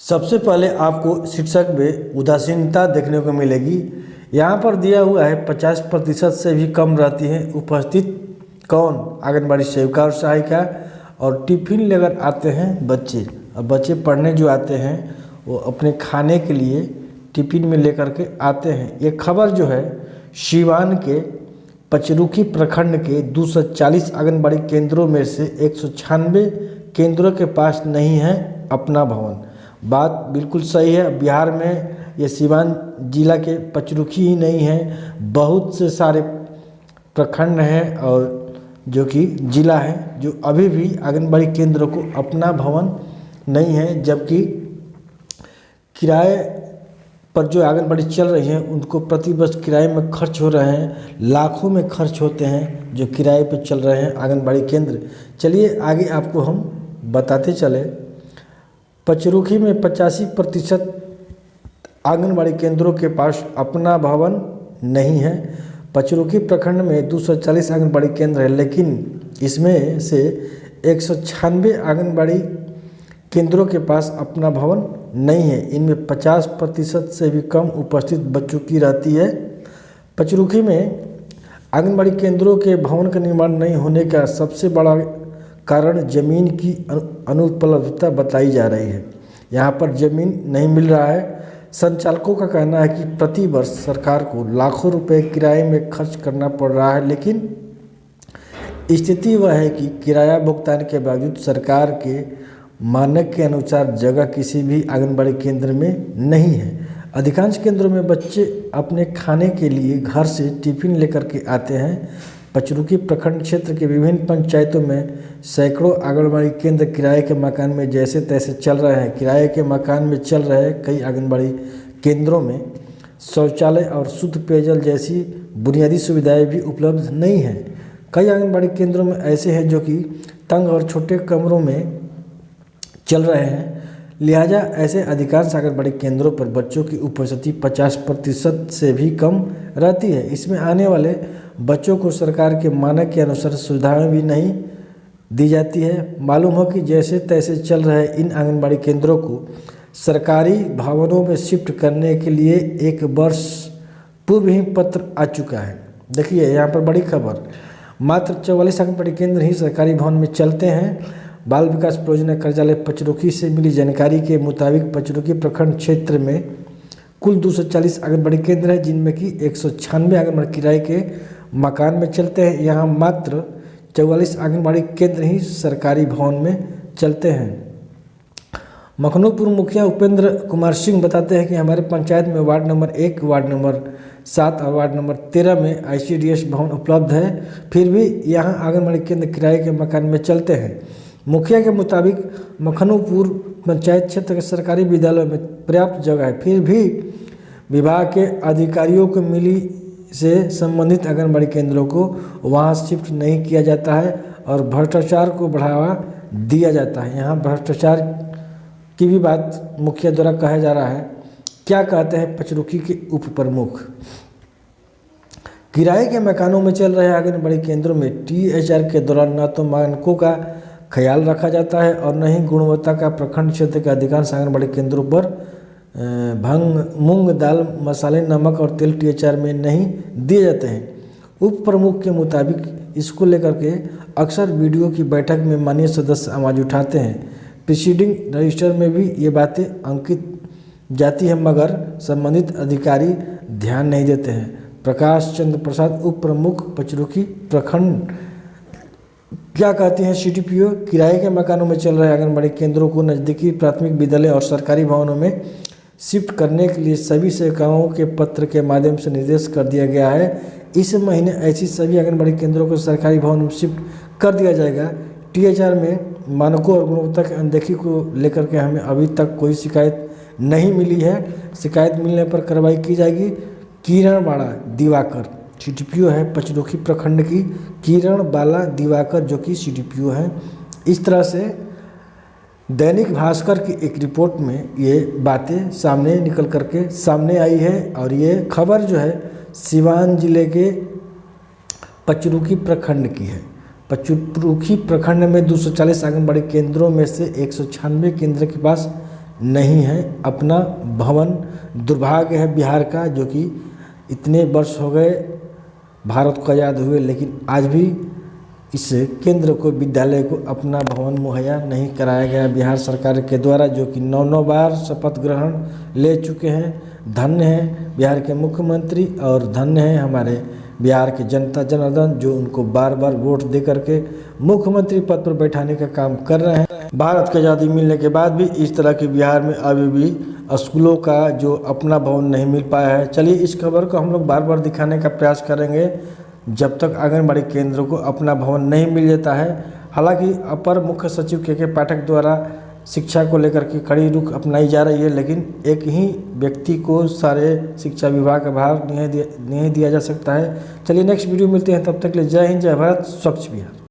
सबसे पहले आपको शीर्षक में उदासीनता देखने को मिलेगी। यहाँ पर दिया हुआ है 50% से भी कम रहती हैं उपस्थित कौन? आंगनबाड़ी सेविका और सहायिका। और टिफिन लेकर आते हैं बच्चे। अब बच्चे पढ़ने जो आते हैं वो अपने खाने के लिए टिफिन में लेकर के आते हैं। ये खबर जो है सीवान के पचरुखी प्रखंड के 240 आंगनबाड़ी केंद्रों में से 196 केंद्रों के पास नहीं है अपना भवन। बात बिल्कुल सही है। बिहार में ये सीवान जिला के पचरुखी ही नहीं है, बहुत से सारे प्रखंड हैं और जो कि जिला है जो अभी भी आंगनबाड़ी केंद्रों को अपना भवन नहीं है, जबकि किराए पर जो आंगनबाड़ी चल रही हैं उनको प्रति वर्ष किराए में खर्च हो रहे हैं, लाखों में खर्च होते हैं जो किराए पर चल रहे हैं आंगनबाड़ी केंद्र। चलिए आगे आपको हम बताते चले। पचरुखी में 85% आंगनबाड़ी केंद्रों के पास अपना भवन नहीं है। पचरुखी प्रखंड में 240 आंगनबाड़ी केंद्र है, लेकिन इसमें से 196 आंगनबाड़ी केंद्रों के पास अपना भवन नहीं है। इनमें 50% से भी कम उपस्थित बच्चों की रहती है। पचरुखी में आंगनबाड़ी केंद्रों के भवन का निर्माण नहीं होने का सबसे बड़ा कारण जमीन की अनुपलब्धता बताई जा रही है। यहाँ पर जमीन नहीं मिल रहा है। संचालकों का कहना है कि प्रति वर्ष सरकार को लाखों रुपए किराए में खर्च करना पड़ रहा है, लेकिन स्थिति वह है कि किराया भुगतान के बावजूद सरकार के मानक के अनुसार जगह किसी भी आंगनबाड़ी केंद्र में नहीं है। अधिकांश केंद्रों में बच्चे अपने खाने के लिए घर से टिफिन लेकर के आते हैं। पचरुखी प्रखंड क्षेत्र के विभिन्न पंचायतों में सैकड़ों आंगनबाड़ी केंद्र किराए के मकान में जैसे तैसे चल रहे हैं। किराए के मकान में चल रहे कई आंगनबाड़ी केंद्रों में शौचालय और शुद्ध पेयजल जैसी बुनियादी सुविधाएं भी उपलब्ध नहीं हैं। कई आंगनबाड़ी केंद्रों में ऐसे हैं जो कि तंग और छोटे कमरों में चल रहे हैं। लिहाजा ऐसे अधिकांश आंगनबाड़ी केंद्रों पर बच्चों की उपस्थिति 50% से भी कम रहती है। इसमें आने वाले बच्चों को सरकार के मानक के अनुसार सुविधाएं भी नहीं दी जाती है। मालूम हो कि जैसे तैसे चल रहे इन आंगनबाड़ी केंद्रों को सरकारी भवनों में शिफ्ट करने के लिए 1 वर्ष पूर्व ही पत्र आ चुका है। देखिए यहाँ पर बड़ी खबर, मात्र 44 आंगनबाड़ी केंद्र ही सरकारी भवन में चलते हैं। बाल विकास परियोजना कार्यालय पचरुखी से मिली जानकारी के मुताबिक पचरुखी प्रखंड क्षेत्र में कुल 240 आंगनबाड़ी केंद्र है, जिनमें कि 196 आंगनबाड़ी किराए के मकान में चलते हैं। यहाँ मात्र 44 आंगनबाड़ी केंद्र ही सरकारी भवन में चलते हैं। मखनूपुर मुखिया उपेंद्र कुमार सिंह बताते हैं कि हमारे पंचायत में वार्ड नंबर 1, वार्ड नंबर 7 और वार्ड नंबर 13 में ICDS भवन उपलब्ध है, फिर भी यहाँ आंगनबाड़ी केंद्र किराए के मकान में चलते हैं। मुखिया के मुताबिक मखनूपुर पंचायत क्षेत्र के सरकारी विद्यालयों में पर्याप्त जगह है, फिर भी विभाग के अधिकारियों को मिली से संबंधित आंगनबाड़ी केंद्रों को वहां शिफ्ट नहीं किया जाता है और भ्रष्टाचार को बढ़ावा दिया जाता है। यहाँ भ्रष्टाचार की भी बात मुखिया द्वारा कहा जा रहा है। क्या कहते हैं पचरुखी के उप प्रमुख? किराए के मकानों में चल रहे आंगनबाड़ी केंद्रों में THR के दौरान न तो मानकों का ख्याल रखा जाता है और न ही गुणवत्ता का। प्रखंड क्षेत्र के अधिकांश आंगनबाड़ी केंद्रों पर भंग, मूंग दाल, मसाले, नमक और तेल THR में नहीं दिए जाते हैं। उप प्रमुख के मुताबिक इसको लेकर के अक्सर वीडियो की बैठक में माननीय सदस्य आवाज़ उठाते हैं। प्रीसीडिंग रजिस्टर में भी ये बातें अंकित जाती है, मगर संबंधित अधिकारी ध्यान नहीं देते हैं। प्रकाश चंद्र प्रसाद उप प्रमुख पचरुखी प्रखंड क्या कहते हैं? CDPO किराए के मकानों में चल रहे आंगनबाड़ी केंद्रों को नज़दीकी प्राथमिक विद्यालय और सरकारी भवनों में शिफ्ट करने के लिए सभी सेवकाओं के पत्र के माध्यम से निर्देश कर दिया गया है। इस महीने ऐसी सभी आंगनबाड़ी केंद्रों को सरकारी भवन में शिफ्ट कर दिया जाएगा। THR में मानकों और गुणवत्ता की अनदेखी को लेकर के हमें अभी तक कोई शिकायत नहीं मिली है। शिकायत मिलने पर कार्रवाई की जाएगी। किरण बाला दिवाकर CDPO है पचरुखी प्रखंड की, किरण बाला दिवाकर जो कि CDPO हैं। इस तरह से दैनिक भास्कर की एक रिपोर्ट में ये बातें सामने निकल करके सामने आई है और ये खबर जो है सीवान जिले के पचरुखी प्रखंड की है। पचरुखी प्रखंड में 240 आंगनबाड़ी केंद्रों में से 196 केंद्र के पास नहीं है अपना भवन। दुर्भाग्य है बिहार का, जो कि इतने वर्ष हो गए भारत को आज़ाद हुए, लेकिन आज भी इस केंद्र को, विद्यालय को अपना भवन मुहैया नहीं कराया गया बिहार सरकार के द्वारा, जो कि 9 बार शपथ ग्रहण ले चुके हैं। धन्य है बिहार के मुख्यमंत्री और धन्य है हमारे बिहार के जनता जनार्दन, जो उनको बार बार वोट दे करके मुख्यमंत्री पद पर बैठाने का काम कर रहे हैं। भारत की आज़ादी मिलने के बाद भी इस तरह के बिहार में अभी भी स्कूलों का जो अपना भवन नहीं मिल पाया है। चलिए इस खबर को हम लोग बार बार दिखाने का प्रयास करेंगे जब तक आंगनबाड़ी केंद्र को अपना भवन नहीं मिल जाता है। हालांकि अपर मुख्य सचिव के पाठक द्वारा शिक्षा को लेकर के कड़ी रुख अपनाई जा रही है, लेकिन एक ही व्यक्ति को सारे शिक्षा विभाग का भार नहीं दिया जा सकता है। चलिए नेक्स्ट वीडियो मिलते हैं, तब तक के लिए जय हिंद, जय भारत, स्वच्छ बिहार।